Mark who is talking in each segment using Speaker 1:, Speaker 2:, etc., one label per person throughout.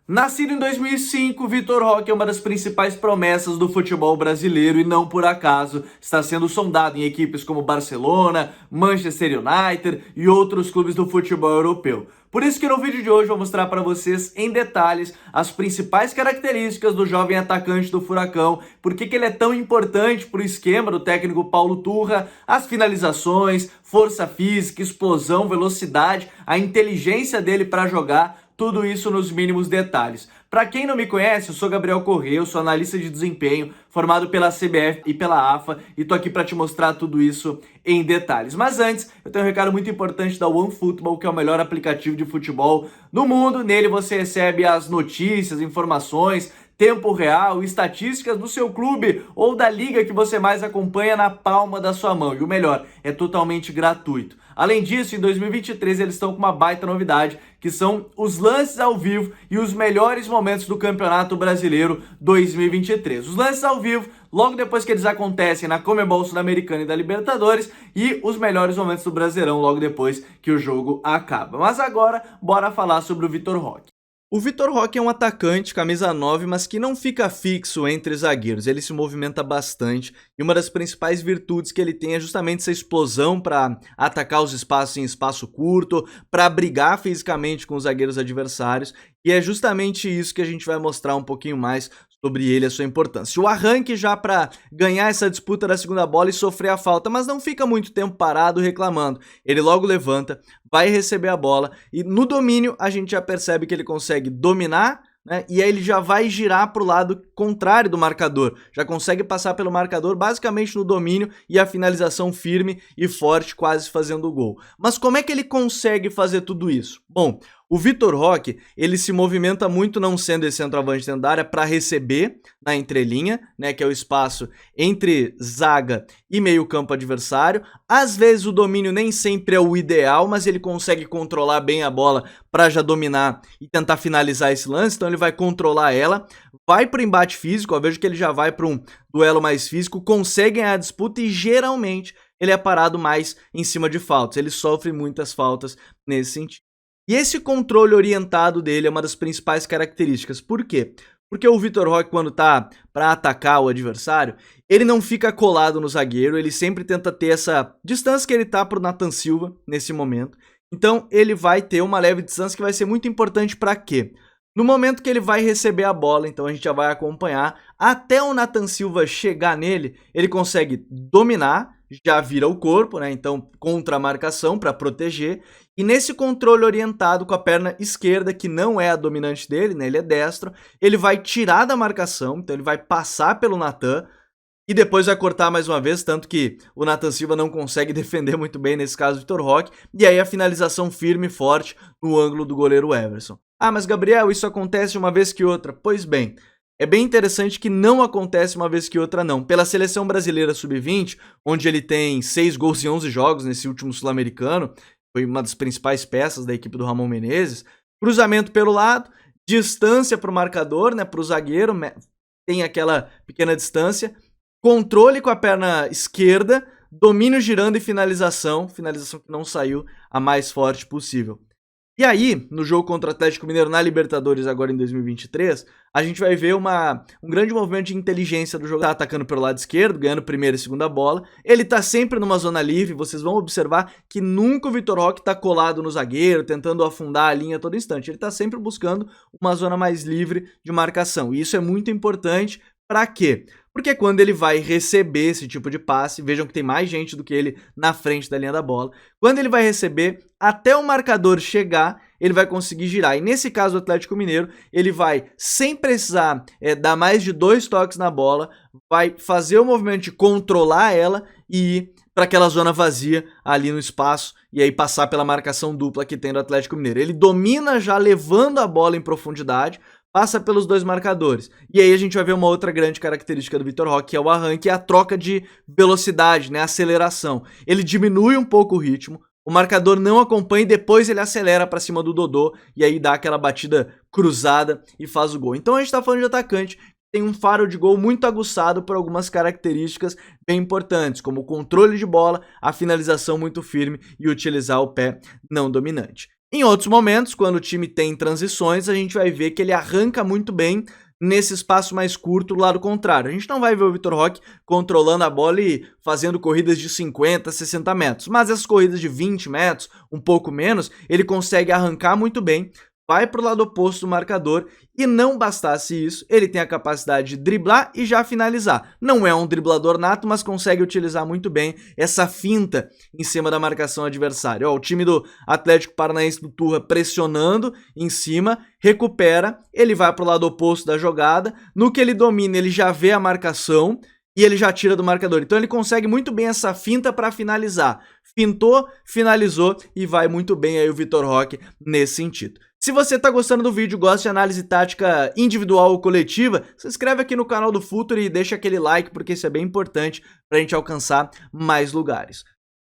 Speaker 1: Nascido em 2005, Vitor Roque é uma das principais promessas do futebol brasileiro e não por acaso está sendo sondado em equipes como Barcelona, Manchester United e outros clubes do futebol europeu. Por isso que no vídeo de hoje eu vou mostrar para vocês em detalhes as principais características do jovem atacante do Furacão, por que ele é tão importante para o esquema do técnico Paulo Turra, as finalizações, força física, explosão, velocidade, a inteligência dele para jogar. Tudo isso nos mínimos detalhes. Para quem não me conhece, eu sou Gabriel Corrêa, eu sou analista de desempenho, formado pela CBF e pela AFA, e tô aqui para te mostrar tudo isso em detalhes. Mas antes, eu tenho um recado muito importante da OneFootball, que é o melhor aplicativo de futebol do mundo. Nele você recebe as notícias, informações, tempo real, estatísticas do seu clube ou da liga que você mais acompanha na palma da sua mão. E o melhor, é totalmente gratuito. Além disso, em 2023 eles estão com uma baita novidade, que são os lances ao vivo e os melhores momentos do Campeonato Brasileiro 2023. Os lances ao vivo, logo depois que eles acontecem na Conmebol Sul-Americana e da Libertadores, e os melhores momentos do Brasileirão logo depois que o jogo acaba. Mas agora, bora falar sobre o Vitor Roque. O Vitor Roque é um atacante, camisa 9, mas que não fica fixo entre zagueiros. Ele se movimenta bastante e uma das principais virtudes que ele tem é justamente essa explosão para atacar os espaços em espaço curto, para brigar fisicamente com os zagueiros adversários. E é justamente isso que a gente vai mostrar um pouquinho mais sobre ele, a sua importância. O arranque já para ganhar essa disputa da segunda bola e sofrer a falta, mas não fica muito tempo parado reclamando. Ele logo levanta, vai receber a bola e no domínio a gente já percebe que ele consegue dominar, né? E aí ele já vai girar para o lado contrário do marcador, já consegue passar pelo marcador basicamente no domínio e a finalização firme e forte, quase fazendo o gol. Mas como é que ele consegue fazer tudo isso? Bom, o Vitor Roque, ele se movimenta muito não sendo esse centroavante dentro da área para receber na entrelinha, né, que é o espaço entre zaga e meio-campo adversário. Às vezes o domínio nem sempre é o ideal, mas ele consegue controlar bem a bola para já dominar e tentar finalizar esse lance, então ele vai controlar ela, vai para o embate físico, eu vejo que ele já vai para um duelo mais físico, consegue ganhar a disputa e geralmente ele é parado mais em cima de faltas, ele sofre muitas faltas nesse sentido. E esse controle orientado dele é uma das principais características. Por quê? Porque o Vitor Roque, quando tá para atacar o adversário, ele não fica colado no zagueiro, ele sempre tenta ter essa distância que ele tá pro Nathan Silva nesse momento. Então ele vai ter uma leve distância que vai ser muito importante para quê? No momento que ele vai receber a bola, então a gente já vai acompanhar, até o Nathan Silva chegar nele, ele consegue dominar, já vira o corpo, né? Então contra a marcação para proteger. E nesse controle orientado com a perna esquerda, que não é a dominante dele, né? Ele é destro, ele vai tirar da marcação, então ele vai passar pelo Nathan e depois vai cortar mais uma vez, tanto que o Nathan Silva não consegue defender muito bem, nesse caso, o Vitor Roque, e aí a finalização firme e forte no ângulo do goleiro Everson. Ah, mas Gabriel, isso acontece uma vez que outra. Pois bem, é bem interessante que não acontece uma vez que outra não. Pela seleção brasileira sub-20, onde ele tem 6 gols em 11 jogos nesse último sul-americano, foi uma das principais peças da equipe do Ramon Menezes, cruzamento pelo lado, distância para o marcador, né, para o zagueiro, tem aquela pequena distância, controle com a perna esquerda, domínio girando e finalização que não saiu a mais forte possível. E aí, no jogo contra o Atlético Mineiro na Libertadores agora em 2023, a gente vai ver um grande movimento de inteligência do jogo. Tá atacando pelo lado esquerdo, ganhando primeira e segunda bola. Ele tá sempre numa zona livre, vocês vão observar que nunca o Vitor Roque tá colado no zagueiro, tentando afundar a linha a todo instante. Ele tá sempre buscando uma zona mais livre de marcação. E isso é muito importante. Para quê? Porque quando ele vai receber esse tipo de passe, vejam que tem mais gente do que ele na frente da linha da bola, quando ele vai receber, até o marcador chegar, ele vai conseguir girar. E nesse caso do Atlético Mineiro, ele vai, sem precisar dar mais de 2 toques na bola, vai fazer o movimento de controlar ela e ir para aquela zona vazia ali no espaço e aí passar pela marcação dupla que tem do Atlético Mineiro. Ele domina já levando a bola em profundidade, passa pelos 2 marcadores. E aí a gente vai ver uma outra grande característica do Vitor Roque, que é o arranque e a troca de velocidade, né, a aceleração. Ele diminui um pouco o ritmo, o marcador não acompanha e depois ele acelera para cima do Dodô e aí dá aquela batida cruzada e faz o gol. Então a gente tá falando de atacante que tem um faro de gol muito aguçado por algumas características bem importantes, como o controle de bola, a finalização muito firme e utilizar o pé não dominante. Em outros momentos, quando o time tem transições, a gente vai ver que ele arranca muito bem nesse espaço mais curto do lado contrário. A gente não vai ver o Vitor Roque controlando a bola e fazendo corridas de 50, 60 metros, mas essas corridas de 20 metros, um pouco menos, ele consegue arrancar muito bem, vai para o lado oposto do marcador e não bastasse isso, ele tem a capacidade de driblar e já finalizar. Não é um driblador nato, mas consegue utilizar muito bem essa finta em cima da marcação adversária. Ó, o time do Atlético Paranaense do Turra pressionando em cima, recupera, ele vai para o lado oposto da jogada, no que ele domina ele já vê a marcação e ele já tira do marcador. Então ele consegue muito bem essa finta para finalizar. Fintou, finalizou e vai muito bem aí o Vitor Roque nesse sentido. Se você tá gostando do vídeo, gosta de análise tática individual ou coletiva, se inscreve aqui no canal do Futuri e deixa aquele like, porque isso é bem importante pra gente alcançar mais lugares.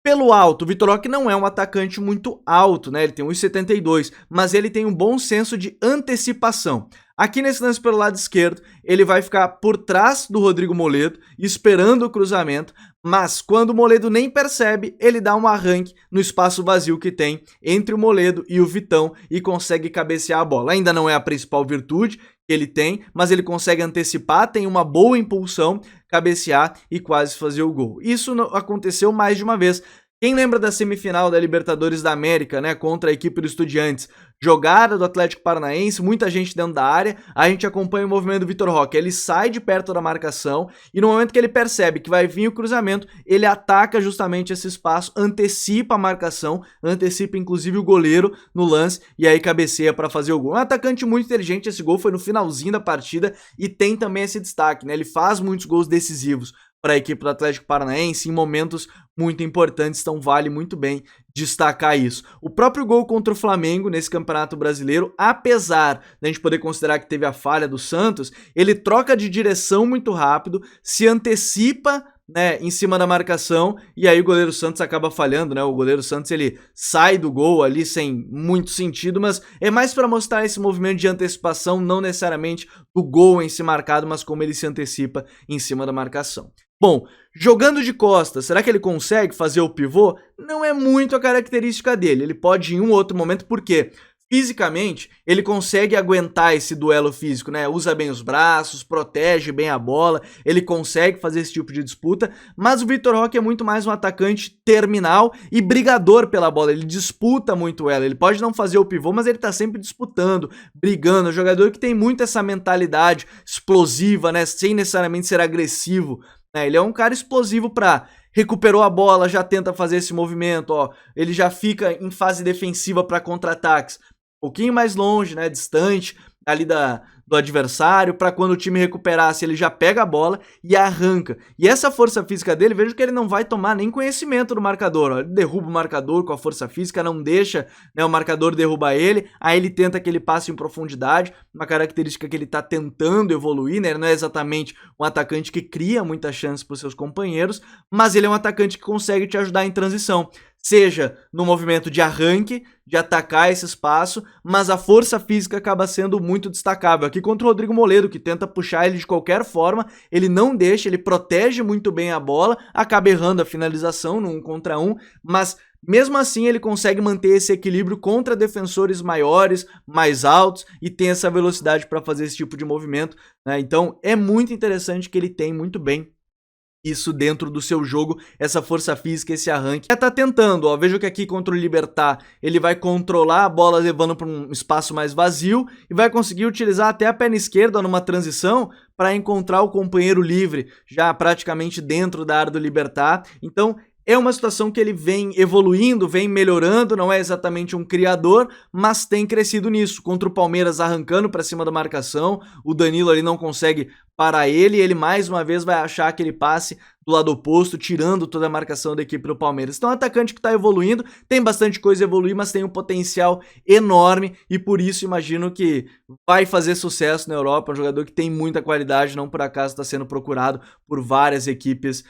Speaker 1: Pelo alto, o Vitor Roque não é um atacante muito alto, né? Ele tem 1,72, mas ele tem um bom senso de antecipação. Aqui nesse lance pelo lado esquerdo, ele vai ficar por trás do Rodrigo Moledo, esperando o cruzamento, mas quando o Moledo nem percebe, ele dá um arranque no espaço vazio que tem entre o Moledo e o Vitão e consegue cabecear a bola. Ainda não é a principal virtude que ele tem, mas ele consegue antecipar, tem uma boa impulsão, cabecear e quase fazer o gol. Isso aconteceu mais de uma vez. Quem lembra da semifinal da Libertadores da América, né, contra a equipe do Estudiantes? Jogada do Atlético Paranaense, muita gente dentro da área, a gente acompanha o movimento do Vitor Roque, ele sai de perto da marcação e no momento que ele percebe que vai vir o cruzamento, ele ataca justamente esse espaço, antecipa a marcação, antecipa inclusive o goleiro no lance e aí cabeceia para fazer o gol. Um atacante muito inteligente, esse gol foi no finalzinho da partida e tem também esse destaque, né, ele faz muitos gols decisivos para a equipe do Atlético Paranaense em momentos muito importantes, então vale muito bem destacar isso. O próprio gol contra o Flamengo nesse Campeonato Brasileiro, apesar da gente poder considerar que teve a falha do Santos, ele troca de direção muito rápido, se antecipa, né, em cima da marcação e aí o goleiro Santos acaba falhando, né? O goleiro Santos ele sai do gol ali sem muito sentido, mas é mais para mostrar esse movimento de antecipação, não necessariamente do gol em si marcado, mas como ele se antecipa em cima da marcação. Bom, jogando de costas, será que ele consegue fazer o pivô? Não é muito a característica dele, ele pode em um outro momento, porque fisicamente ele consegue aguentar esse duelo físico, né? Usa bem os braços, protege bem a bola, ele consegue fazer esse tipo de disputa, mas o Vitor Roque é muito mais um atacante terminal e brigador pela bola, ele disputa muito ela, ele pode não fazer o pivô, mas ele tá sempre disputando, brigando, é um jogador que tem muito essa mentalidade explosiva, né? Sem necessariamente ser agressivo. Ele é um cara explosivo para recuperou a bola, já tenta fazer esse movimento, ó, ele já fica em fase defensiva para contra-ataques, um pouquinho mais longe, né, distante ali do adversário, para quando o time recuperasse, ele já pega a bola e arranca. E essa força física dele, vejo que ele não vai tomar nem conhecimento do marcador, ó. Ele derruba o marcador com a força física, não deixa, né, o marcador derrubar ele, aí ele tenta que ele passe em profundidade, uma característica que ele tá tentando evoluir, né, ele não é exatamente um atacante que cria muitas chances para os seus companheiros, mas ele é um atacante que consegue te ajudar em transição. Seja no movimento de arranque, de atacar esse espaço, mas a força física acaba sendo muito destacável. Aqui contra o Rodrigo Moledo, que tenta puxar ele de qualquer forma, ele não deixa, ele protege muito bem a bola, acaba errando a finalização no 1 contra 1, mas mesmo assim ele consegue manter esse equilíbrio contra defensores maiores, mais altos e tem essa velocidade para fazer esse tipo de movimento, né? Então é muito interessante que ele tem muito bem isso dentro do seu jogo, essa força física, esse arranque. Tá tentando, ó, veja que aqui contra o Libertad, ele vai controlar a bola levando para um espaço mais vazio e vai conseguir utilizar até a perna esquerda numa transição para encontrar o companheiro livre, já praticamente dentro da área do Libertad. Então, é uma situação que ele vem evoluindo, vem melhorando, não é exatamente um criador, mas tem crescido nisso. Contra o Palmeiras arrancando para cima da marcação, o Danilo ali não consegue parar ele, e ele mais uma vez vai achar aquele passe do lado oposto, tirando toda a marcação da equipe do Palmeiras. Então é um atacante que está evoluindo, tem bastante coisa a evoluir, mas tem um potencial enorme e por isso imagino que vai fazer sucesso na Europa. É um jogador que tem muita qualidade, não por acaso está sendo procurado por várias equipes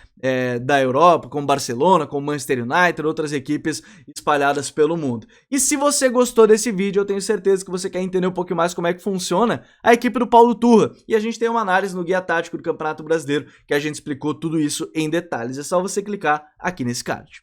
Speaker 1: da Europa, como Barcelona, como Manchester United, outras equipes espalhadas pelo mundo. E se você gostou desse vídeo, eu tenho certeza que você quer entender um pouquinho mais como é que funciona a equipe do Paulo Turra. E a gente tem uma análise no Guia Tático do Campeonato Brasileiro que a gente explicou tudo isso em detalhes. É só você clicar aqui nesse card.